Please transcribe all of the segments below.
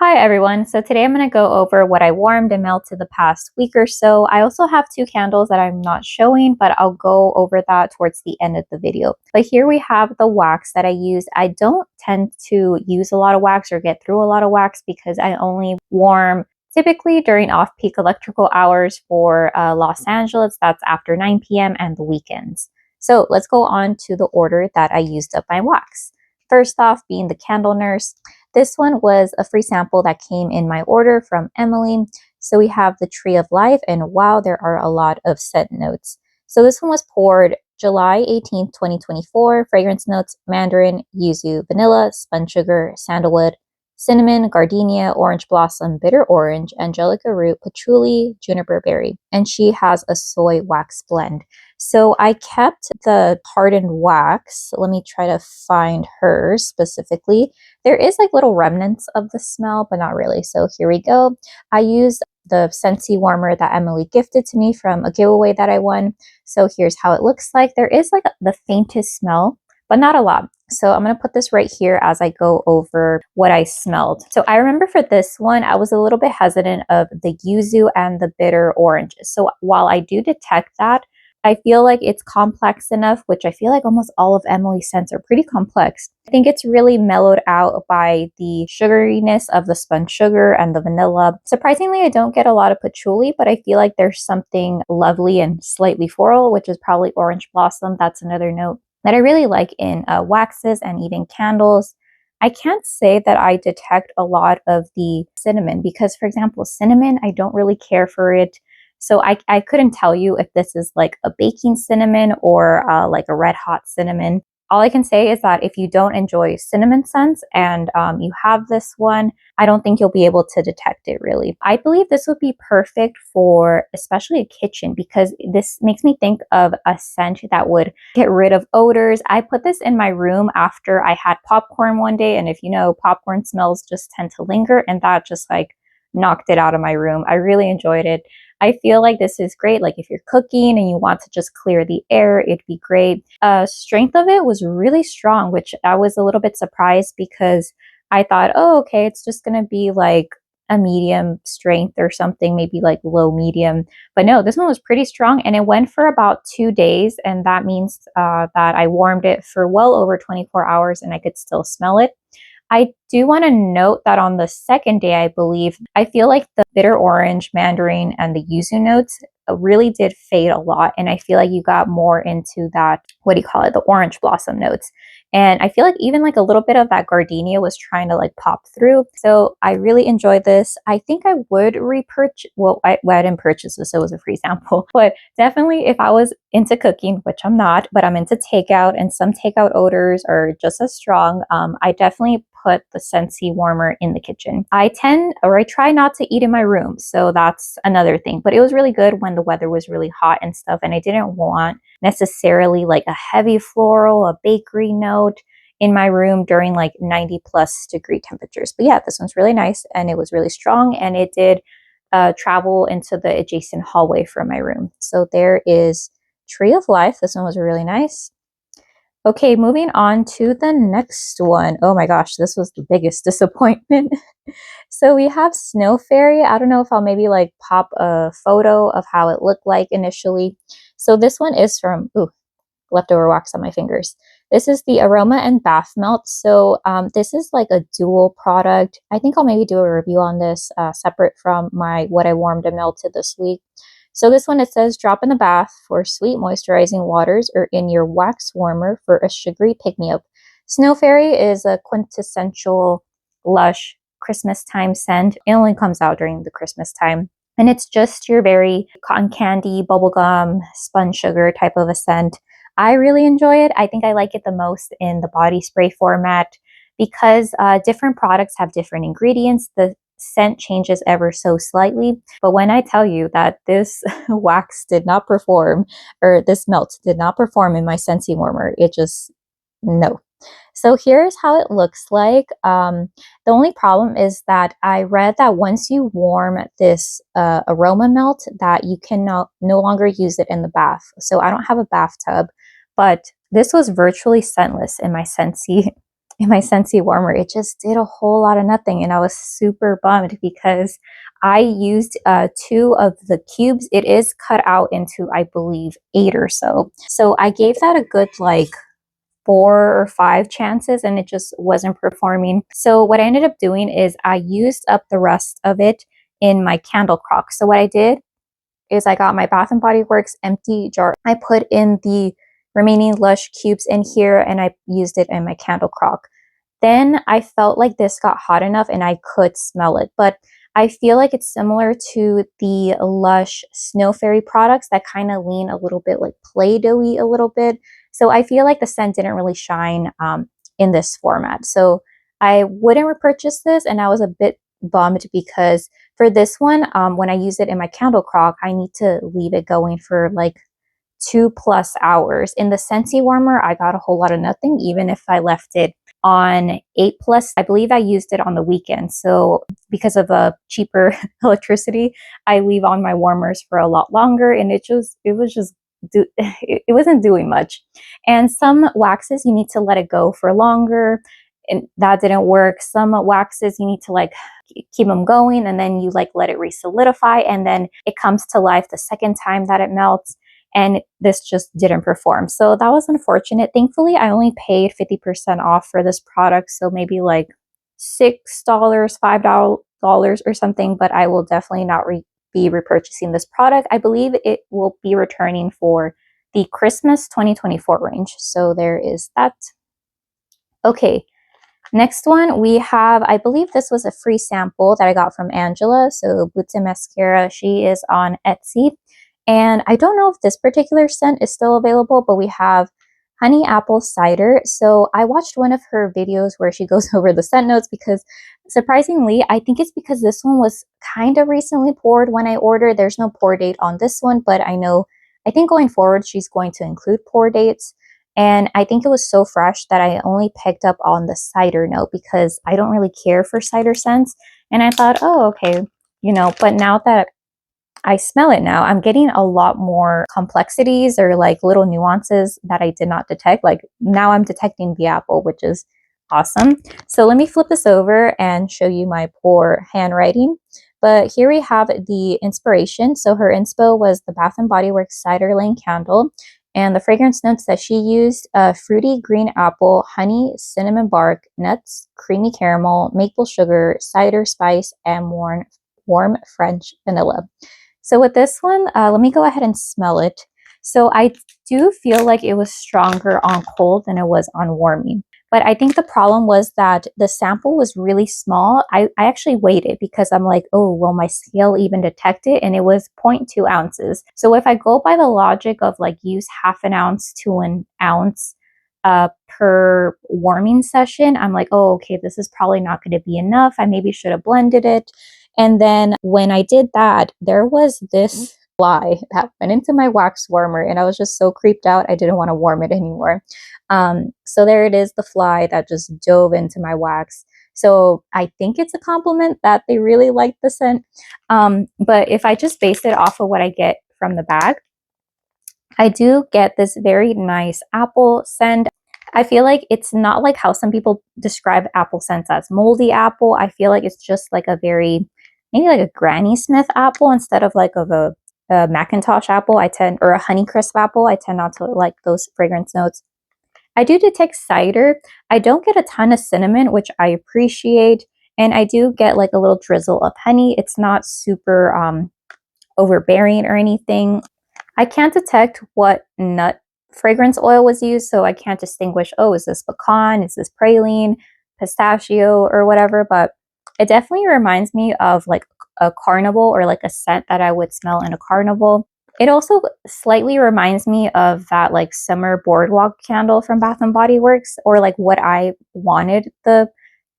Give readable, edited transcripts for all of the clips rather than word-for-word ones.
Hi everyone, so today I'm going to go over what I warmed and melted the past week or so. I also have two candles that I'm not showing, but I'll go over that towards the end of the video. But here we have the wax that I use. I don't tend to use a lot of wax or get through a lot of wax because I only warm typically during off-peak electrical hours for Los Angeles. That's after 9 p.m. and the weekends. So let's go on to the order that I used up my wax. First off being the TheCandleNurse. This one was a free sample that came in my order from Emily. So we have the Tree of Life, and wow, there are a lot of scent notes. So this one was poured July 18th, 2024. Fragrance notes: mandarin, yuzu, vanilla, spun sugar, sandalwood, cinnamon, gardenia, orange blossom, bitter orange, angelica root, patchouli, juniper berry. And she has a soy wax blend. So I kept the hardened wax. Let me try to find hers specifically. There is like little remnants of the smell, but not really. So here we go. I used the Scentsy warmer that Emily gifted to me from a giveaway that I won. So here's how it looks like. There is like the faintest smell, but not a lot. So I'm going to put this right here as I go over what I smelled. So I remember for this one, I was a little bit hesitant of the yuzu and the bitter orange. So while I do detect that, I feel like it's complex enough, which I feel like almost all of Emily's scents are pretty complex. I think it's really mellowed out by the sugariness of the spun sugar and the vanilla. Surprisingly, I don't get a lot of patchouli, but I feel like there's something lovely and slightly floral, which is probably orange blossom. That's another note that I really like in waxes and even candles. I can't say that I detect a lot of the cinnamon because, for example, cinnamon, I don't really care for it. So I couldn't tell you if this is like a baking cinnamon or like a red hot cinnamon. All I can say is that if you don't enjoy cinnamon scents and you have this one, I don't think you'll be able to detect it really. I believe this would be perfect for especially a kitchen because this makes me think of a scent that would get rid of odors. I put this in my room after I had popcorn one day, and if you know, popcorn smells just tend to linger, and that just like knocked it out of my room. I really enjoyed it. I feel like this is great. Like if you're cooking and you want to just clear the air, it'd be great. Strength of it was really strong, which I was a little bit surprised because I thought, oh, okay, it's just going to be like a medium strength or something, maybe like low medium. But no, this one was pretty strong and it went for about 2 days. And that means that I warmed it for well over 24 hours and I could still smell it. I do want to note that on the second day, I believe, I feel like the bitter orange, mandarin, and the yuzu notes really did fade a lot. And I feel like you got more into that, what do you call it, the orange blossom notes. And I feel like even like a little bit of that gardenia was trying to like pop through. So I really enjoyed this. I think I would repurchase, well, I didn't purchase this, so it was a free sample. But definitely if I was into cooking, which I'm not, but I'm into takeout and some takeout odors are just as strong, I definitely put the Scentsy warmer in the kitchen. I try not to eat in my room, so that's another thing. But it was really good when the weather was really hot and stuff, and I didn't want necessarily like a heavy floral, a bakery note in my room during like 90+ degree temperatures. But yeah, this one's really nice and it was really strong, and it did travel into the adjacent hallway from my room. So there is Tree of Life. This one was really nice. Okay, moving on to the next one. Oh my gosh, this was the biggest disappointment. So we have Snow Fairy. I don't know if I'll maybe like pop a photo of how it looked like initially. So this one is from, leftover wax on my fingers. This is the Aroma and Bath Melt. So this is like a dual product. I think I'll maybe do a review on this separate from my what I warmed and melted this week. So this one, it says drop in the bath for sweet moisturizing waters or in your wax warmer for a sugary pick-me-up. Snow Fairy is a quintessential LUSH Christmas time scent. It only comes out during the Christmas time. And it's just your very cotton candy, bubblegum, spun sugar type of a scent. I really enjoy it. I think I like it the most in the body spray format because different products have different ingredients. The scent changes ever so slightly. But when I tell you that this wax did not perform, or this melt did not perform in my Scentsy warmer, it just, no. So here's how it looks like. The only problem is that I read that once you warm this aroma melt, that you can no longer use it in the bath. So I don't have a bathtub, but this was virtually scentless in my Scentsy in my Scentsy warmer, it just did a whole lot of nothing. And I was super bummed because I used 2 of the cubes. It is cut out into, I believe, 8 or so. So I gave that a good like 4 or 5 chances and it just wasn't performing. So what I ended up doing is I used up the rest of it in my candle crock. So what I did is I got my Bath & Body Works empty jar. I put in the remaining Lush cubes in here and I used it in my candle crock. Then I felt like this got hot enough and I could smell it, but I feel like it's similar to the Lush Snow Fairy products that kind of lean a little bit like Play-Doh-y a little bit. So I feel like the scent didn't really shine in this format. So I wouldn't repurchase this, and I was a bit bummed because for this one, when I use it in my candle crock, I need to leave it going for like 2+ hours. In the Scentsy warmer, I got a whole lot of nothing, even if I left it on 8+. I believe I used it on the weekend. So because of a cheaper electricity, I leave on my warmers for a lot longer, and it wasn't doing much. And some waxes you need to let it go for longer, and that didn't work. Some waxes you need to like keep them going, and then you like let it re-solidify, and then it comes to life the second time that it melts. And this just didn't perform. So that was unfortunate. Thankfully, I only paid 50% off for this product. So maybe like $6, $5 or something, but I will definitely not be repurchasing this product. I believe it will be returning for the Christmas 2024 range. So there is that. Okay. Next one, we have, I believe this was a free sample that I got from Angela. So Bootsnmascara, she is on Etsy. And I don't know if this particular scent is still available, but we have honey apple cider. So I watched one of her videos where she goes over the scent notes because surprisingly, I think it's because this one was kind of recently poured when I ordered. There's no pour date on this one, but I think going forward, she's going to include pour dates. And I think it was so fresh that I only picked up on the cider note because I don't really care for cider scents. And I thought, oh, okay, but now that I smell it now, I'm getting a lot more complexities or like little nuances that I did not detect. Like now I'm detecting the apple, which is awesome. So let me flip this over and show you my poor handwriting. But here we have the inspiration. So her inspo was the Bath & Body Works Cider Lane Candle. And the fragrance notes that she used, fruity green apple, honey, cinnamon bark, nuts, creamy caramel, maple sugar, cider spice, and warm French vanilla. So with this one, let me go ahead and smell it. So I do feel like it was stronger on cold than it was on warming. But I think the problem was that the sample was really small. I actually weighed it because I'm like, oh, will my scale even detect it? And it was 0.2 ounces. So if I go by the logic of like use half an ounce to an ounce per warming session, I'm like, oh, okay, this is probably not going to be enough. I maybe should have blended it. And then when I did that, there was this fly that went into my wax warmer and I was just so creeped out. I didn't want to warm it anymore. So there it is, the fly that just dove into my wax. So I think it's a compliment that they really like the scent. But if I just base it off of what I get from the bag, I do get this very nice apple scent. I feel like it's not like how some people describe apple scents as moldy apple. I feel like it's just like maybe like a Granny Smith apple instead of like of a Macintosh apple. Or a Honeycrisp apple. I tend not to like those fragrance notes. I do detect cider. I don't get a ton of cinnamon, which I appreciate. And I do get like a little drizzle of honey. It's not super overbearing or anything. I can't detect what nut fragrance oil was used, so I can't distinguish, oh, is this pecan, is this praline, pistachio, or whatever, but it definitely reminds me of like a carnival or like a scent that I would smell in a carnival. It also slightly reminds me of that like summer boardwalk candle from Bath & Body Works, or like what I wanted the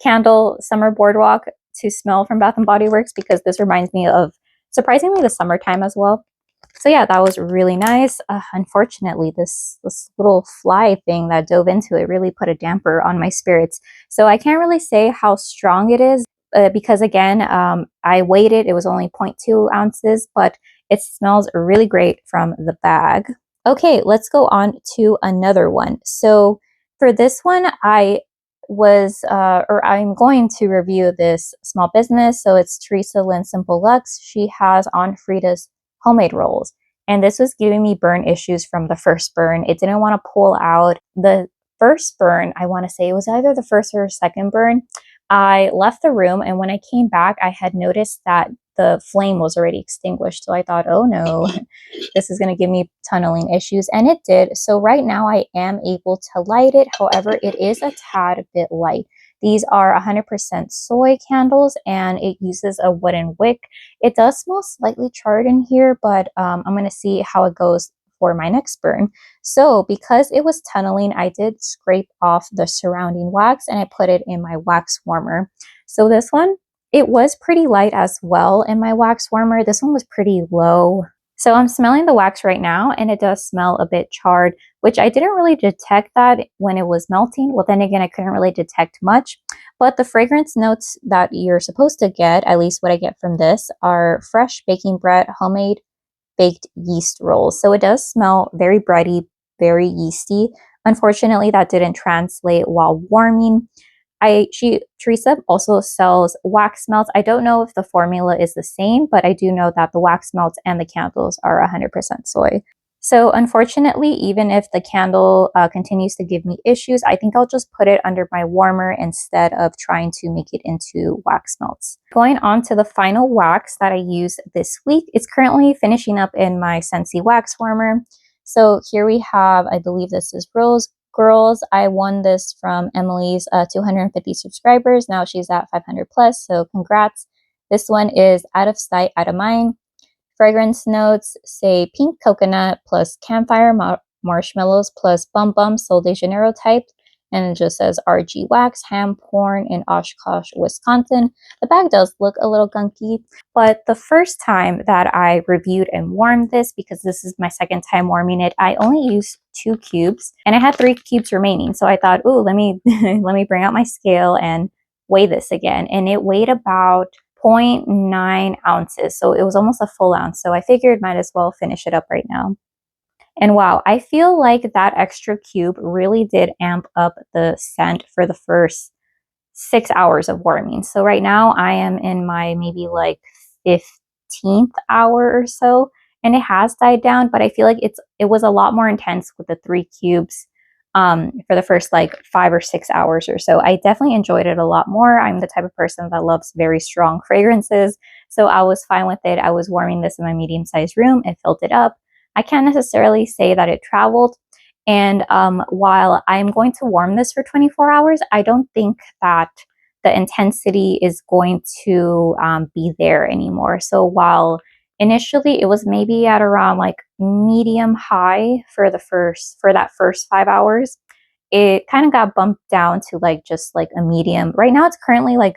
candle summer boardwalk to smell from Bath & Body Works, because this reminds me of surprisingly the summertime as well. So yeah, that was really nice. Unfortunately, this little fly thing that dove into it really put a damper on my spirits. So I can't really say how strong it is because again, I weighed it. It was only 0.2 ounces, but it smells really great from the bag. Okay, let's go on to another one. So for this one, I was, or I'm going to review this small business. So it's Teresa, Lynn Simple Luxe. She has on Freda's homemade rolls. And this was giving me burn issues from the first burn. It didn't want to pull out. The first burn, I want to say it was either the first or second burn. I left the room, and when I came back, I had noticed that the flame was already extinguished. So I thought, oh no, this is going to give me tunneling issues. And it did. So right now I am able to light it. However, it is a tad bit light. These are 100% soy candles, and it uses a wooden wick. It does smell slightly charred in here, but I'm going to see how it goes for my next burn. So because it was tunneling, I did scrape off the surrounding wax and I put it in my wax warmer. So this one, it was pretty light as well in my wax warmer. This one was pretty low. So I'm smelling the wax right now, and it does smell a bit charred, which I didn't really detect that when it was melting. Well, then again, I couldn't really detect much. But the fragrance notes that you're supposed to get, at least what I get from this, are fresh baking bread, homemade baked yeast rolls. So it does smell very bready, very yeasty. Unfortunately, that didn't translate while warming. Teresa also sells wax melts. I don't know if the formula is the same, but I do know that the wax melts and the candles are 100% soy. So unfortunately, even if the candle continues to give me issues, I think I'll just put it under my warmer instead of trying to make it into wax melts. Going on to the final wax that I use this week. It's currently finishing up in my Scentsy wax warmer. So here we have, I believe this is Rose Girls. I won this from Emily's 250 subscribers. Now she's at 500 plus, so congrats. This one is Out of Sight, Out of Mind. Fragrance notes say pink coconut plus campfire marshmallows plus Bum Bum Sol de Janeiro type. And it just says RGWax, ham porn in Oshkosh, Wisconsin. The bag does look a little gunky, but the first time that I reviewed and warmed this, because this is my second time warming it, I only used 2 cubes and I had 3 cubes remaining. So I thought, ooh, let me let me bring out my scale and weigh this again. And it weighed about 0.9 ounces. So it was almost a full ounce. So I figured might as well finish it up right now. And wow, I feel like that extra cube really did amp up the scent for the first 6 hours of warming. So right now I am in my maybe like 15th hour or so, and it has died down, but I feel like it was a lot more intense with the 3 cubes for the first like 5 or 6 hours or so. I definitely enjoyed it a lot more. I'm the type of person that loves very strong fragrances, so I was fine with it. I was warming this in my medium-sized room. It filled it up. I can't necessarily say that it traveled. And while I'm going to warm this for 24 hours, I don't think that the intensity is going to be there anymore. So while initially it was maybe at around like medium high for that first 5 hours, it kind of got bumped down to like just like a medium. Right now it's currently like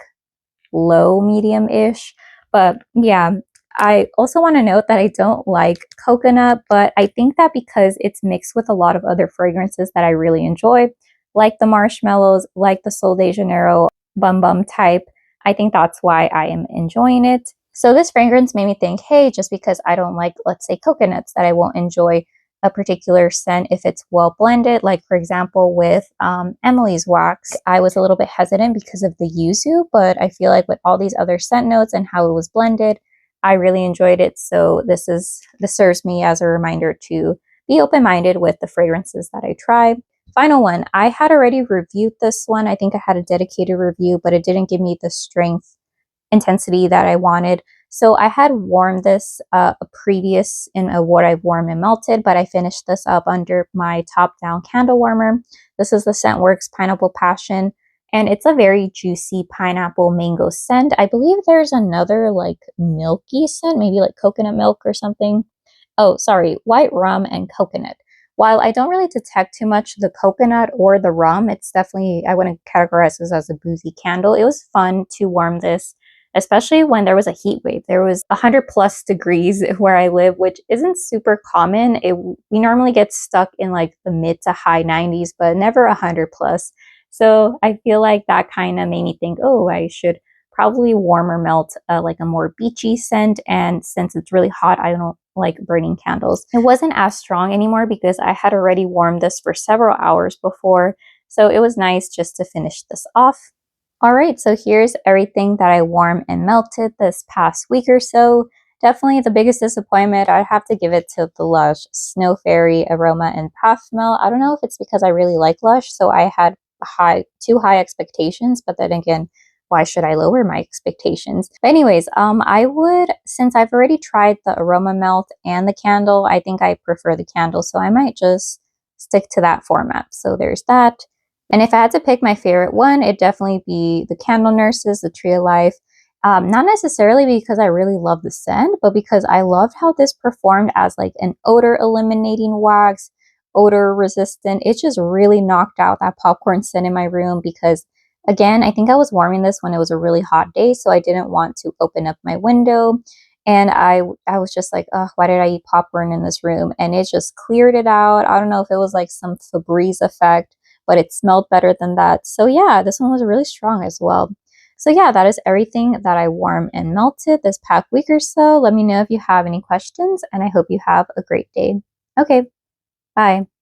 low medium-ish, but yeah. I also want to note that I don't like coconut, but I think that because it's mixed with a lot of other fragrances that I really enjoy, like the marshmallows, like the Sol de Janeiro Bum Bum type, I think that's why I am enjoying it. So this fragrance made me think, hey, just because I don't like, let's say, coconuts, that I won't enjoy a particular scent if it's well blended. Like, for example, with Emily's wax, I was a little bit hesitant because of the yuzu, but I feel like with all these other scent notes and how it was blended, I really enjoyed it. So this serves me as a reminder to be open-minded with the fragrances that I try. Final one, I had already reviewed this one. I think I had a dedicated review, but it didn't give me the strength intensity that I wanted. So I had warmed this previous in a what I've warmed and melted, but I finished this up under my top-down candle warmer. This is the Scentworx Pineapple Passion. And it's a very juicy pineapple mango scent. I believe there's another like milky scent, maybe like coconut milk or something. Oh, sorry, white rum and coconut. While I don't really detect too much the coconut or the rum, it's definitely, I wouldn't categorize this as a boozy candle. It was fun to warm this, especially when there was a heat wave. There was 100 plus degrees where I live, which isn't super common. We normally get stuck in like the mid to high 90s, but never 100 plus. So I feel like that kind of made me think, oh, I should probably warm or melt like a more beachy scent. And since it's really hot, I don't like burning candles. It wasn't as strong anymore because I had already warmed this for several hours before. So it was nice just to finish this off. Alright, so here's everything that I warmed and melted this past week or so. Definitely the biggest disappointment, I'd have to give it to the LUSH Snow Fairy Aroma and Path Smell. I don't know if it's because I really like LUSH, so I had too high expectations, but then again, why should I lower my expectations? But anyways, I would, since I've already tried the aroma melt and the candle, I think I prefer the candle, so I might just stick to that format. So there's that. And if I had to pick my favorite one, it'd definitely be the TheCandleNurse's, the Tree of Life. Not necessarily because I really love the scent, but because I loved how this performed as like an odor eliminating wax, odor resistant. It just really knocked out that popcorn scent in my room because, again, I think I was warming this when it was a really hot day, so I didn't want to open up my window. And I was just like, oh, why did I eat popcorn in this room? And it just cleared it out. I don't know if it was like some Febreze effect, but it smelled better than that. So yeah, this one was really strong as well. So yeah, that is everything that I warmed and melted this past week or so. Let me know if you have any questions, and I hope you have a great day. Okay, bye.